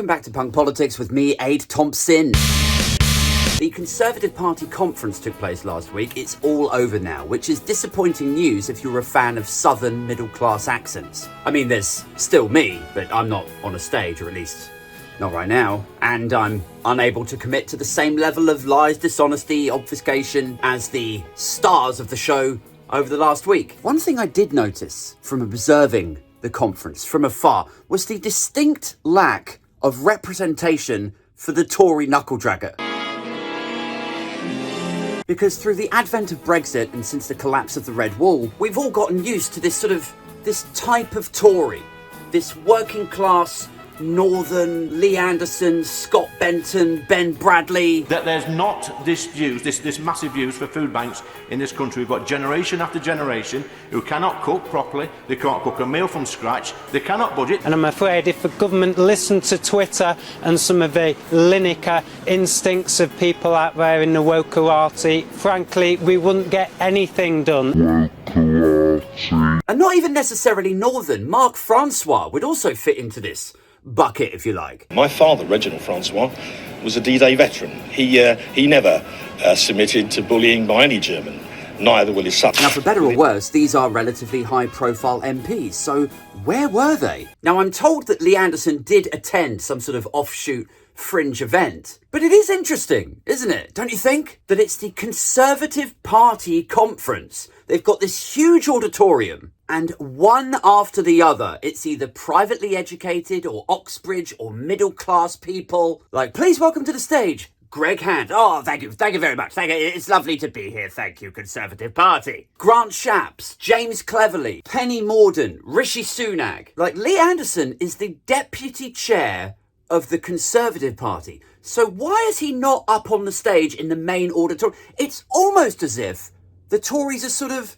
welcome back to Punk Politics with me, Aid Thompsin. The Conservative Party conference took place last week. It's all over now, which is disappointing news if you're a fan of southern middle-class accents. I mean, there's still me, but I'm not on a stage, or at least not right now, and I'm unable to commit to the same level of lies, dishonesty, obfuscation as the stars of the show over the last week. One thing I did notice from observing the conference from afar was the distinct lack of representation for the Tory knuckle-dragger. Because through the advent of Brexit and since the collapse of the Red Wall, we've all gotten used to this type of Tory, this working class, Northern, Lee Anderson, Scott Benton, Ben Bradley. That there's not this massive use for food banks in this country. We've got generation after generation who cannot cook properly, they can't cook a meal from scratch, they cannot budget. And I'm afraid if the government listened to Twitter and some of the Lineker instincts of people out there in the wokerati, frankly, we wouldn't get anything done. And not even necessarily Northern. Mark Francois would also fit into this bucket, if you like. My father, Reginald Francois, was a D-Day veteran. He never submitted to bullying by any German. Neither will his son. Now, for better or worse, these are relatively high-profile MPs, so where were they? Now, I'm told that Lee Anderson did attend some sort of offshoot fringe event, but it is interesting, isn't it? Don't you think? That it's the Conservative Party conference. They've got this huge auditorium, and one after the other, it's either privately educated or Oxbridge or middle-class people. Like, please welcome to the stage, Greg Hand. Oh, thank you very much. Thank you. It's lovely to be here. Thank you, Conservative Party. Grant Shapps, James Cleverly, Penny Mordaunt, Rishi Sunak. Like, Lee Anderson is the deputy chair of the Conservative Party. So why is he not up on the stage in the main auditorium? It's almost as if the Tories are sort of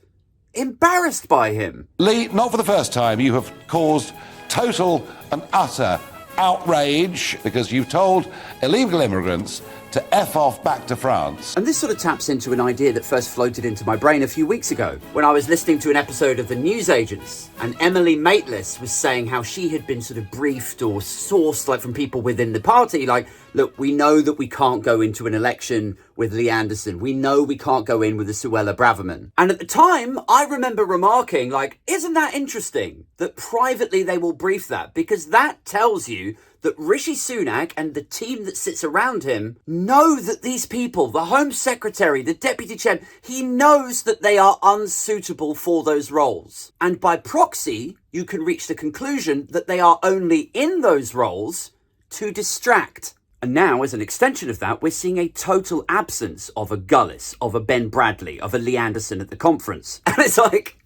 embarrassed by him. Lee, not for the first time, you have caused total and utter outrage because you've told illegal immigrants to F off back to France. And this sort of taps into an idea that first floated into my brain a few weeks ago when I was listening to an episode of The Newsagents, and Emily Maitlis was saying how she had been sort of briefed or sourced like from people within the party, like, look, we know that we can't go into an election with Lee Anderson. We know we can't go in with a Suella Braverman. And at the time, I remember remarking, like, isn't that interesting that privately they will brief that? Because that tells you that Rishi Sunak and the team that sits around him know that these people, the Home Secretary, the Deputy Chair, he knows that they are unsuitable for those roles. And by proxy, you can reach the conclusion that they are only in those roles to distract. And now, as an extension of that, we're seeing a total absence of a Gullis, of a Ben Bradley, of a Lee Anderson at the conference. And it's like,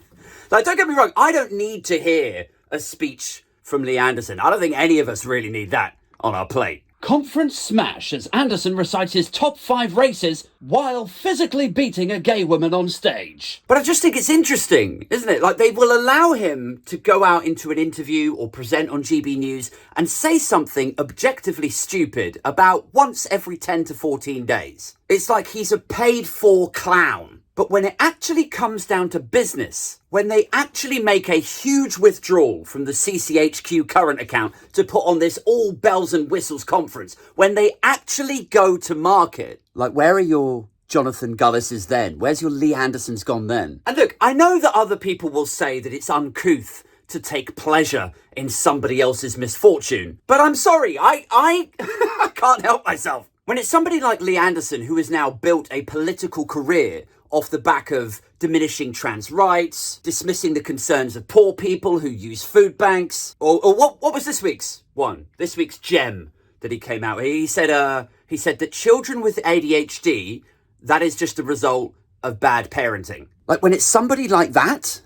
don't get me wrong, I don't need to hear a speech from Lee Anderson. I don't think any of us really need that on our plate. Conference smash as Anderson recites his top 5 races while physically beating a gay woman on stage. But I just think it's interesting, isn't it? Like, they will allow him to go out into an interview or present on GB News and say something objectively stupid about once every 10 to 14 days. It's like he's a paid-for clown. But when it actually comes down to business, when they actually make a huge withdrawal from the CCHQ current account to put on this all bells and whistles conference, when they actually go to market, like, where are your Jonathan Gullises then? Where's your Lee Andersons gone then? And look, I know that other people will say that it's uncouth to take pleasure in somebody else's misfortune, but I'm sorry, I can't help myself. When it's somebody like Lee Anderson who has now built a political career off the back of diminishing trans rights, dismissing the concerns of poor people who use food banks, or what was this week's one? This week's gem that he came out with. He said that children with ADHD, that is just a result of bad parenting. Like, when it's somebody like that,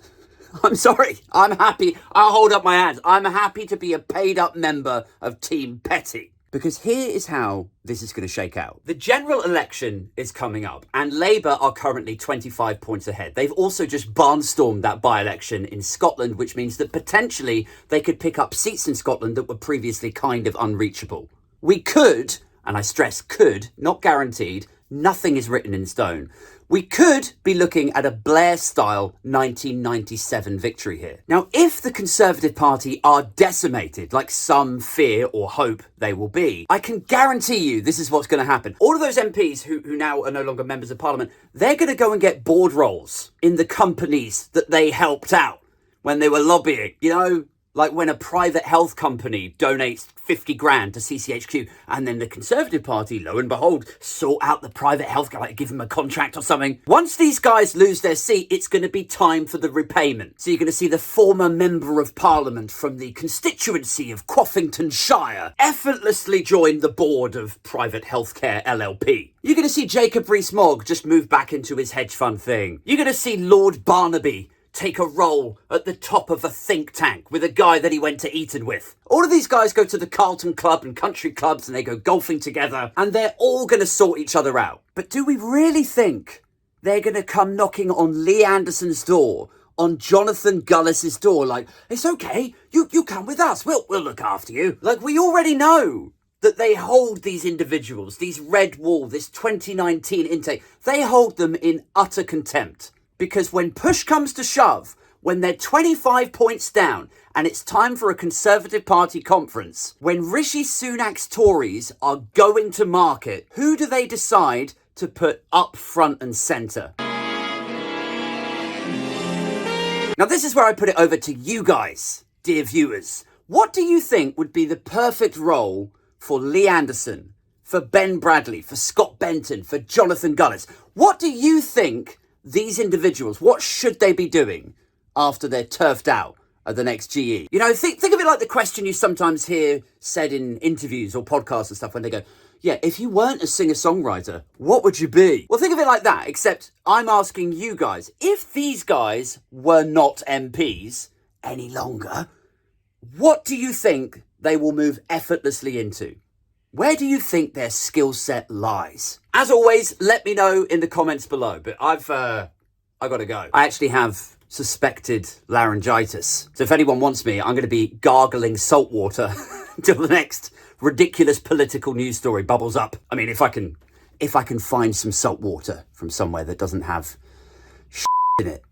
I'm sorry, I'm happy. I'll hold up my hands. I'm happy to be a paid up member of Team Petty. Because here is how this is going to shake out. The general election is coming up, and Labour are currently 25 points ahead. They've also just barnstormed that by-election in Scotland, which means that potentially they could pick up seats in Scotland that were previously kind of unreachable. We could, and I stress could, not guaranteed, Nothing is written in stone. We could be looking at a Blair-style 1997 victory here. Now, if the Conservative Party are decimated, like some fear or hope they will be, I can guarantee you this is what's going to happen. All of those MPs who now are no longer members of Parliament, they're going to go and get board roles in the companies that they helped out when they were lobbying. You know, like when a private health company donates 50 grand to CCHQ and then the Conservative Party, lo and behold, sort out the private health guy, like give them a contract or something. Once these guys lose their seat, it's going to be time for the repayment. So you're going to see the former Member of Parliament from the constituency of Quaffingtonshire effortlessly join the board of Private Healthcare LLP. You're going to see Jacob Rees-Mogg just move back into his hedge fund thing. You're going to see Lord Barnaby take a role at the top of a think tank with a guy that he went to Eton with. All of these guys go to the Carlton Club and country clubs and they go golfing together and they're all going to sort each other out. But do we really think they're going to come knocking on Lee Anderson's door, on Jonathan Gullis's door, like, it's okay, you come with us, we'll look after you. Like, we already know that they hold these individuals, these Red Wall, this 2019 intake, they hold them in utter contempt. Because when push comes to shove, when they're 25 points down and it's time for a Conservative Party conference, when Rishi Sunak's Tories are going to market, who do they decide to put up front and centre? Now this is where I put it over to you guys, dear viewers. What do you think would be the perfect role for Lee Anderson, for Ben Bradley, for Scott Benton, for Jonathan Gullis? What do you think these individuals, what should they be doing after they're turfed out at the next GE? You know, think of it like the question you sometimes hear said in interviews or podcasts and stuff when they go, yeah, if you weren't a singer-songwriter, what would you be? Well, think of it like that, except I'm asking you guys, if these guys were not MPs any longer, what do you think they will move effortlessly into? Where do you think their skill set lies? As always, let me know in the comments below, but I got to go. I actually have suspected laryngitis. So if anyone wants me, I'm going to be gargling salt water until the next ridiculous political news story bubbles up. I mean, if I can find some salt water from somewhere that doesn't have in it.